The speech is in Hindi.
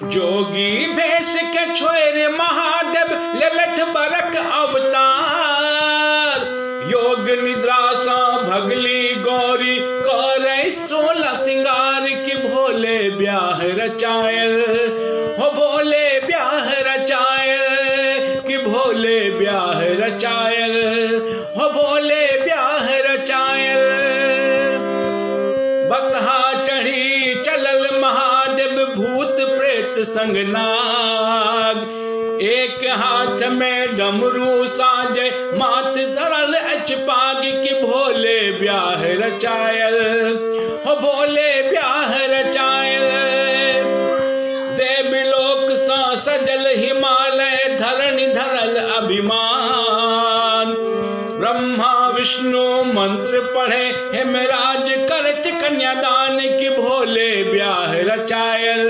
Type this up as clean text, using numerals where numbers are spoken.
जोगी भेष के छोरे महादेव ललथ बरक अवतार। योग निद्रा सा भगली गौरी करे 16 सिंगार की भोले ब्याह रचायल हो भोले ब्याह रचायल कि भोले ब्याह रचायल हो भोले ब्याह रचायल। बसहा चढ़ी चलल महादेव भूत प्रेत संग नाग। एक हाथ में डमरू साजे माथ धरल अचपाग कि भोले ब्याह रचायल हो भोले ब्याह रचायल। देवलोक सा सजल हिमालय धरणी धरल अभिमान। ब्रह्मा विष्णु मंत्र पढ़े हेमराज करत कन्यादान कि भोले ब्याह रचायल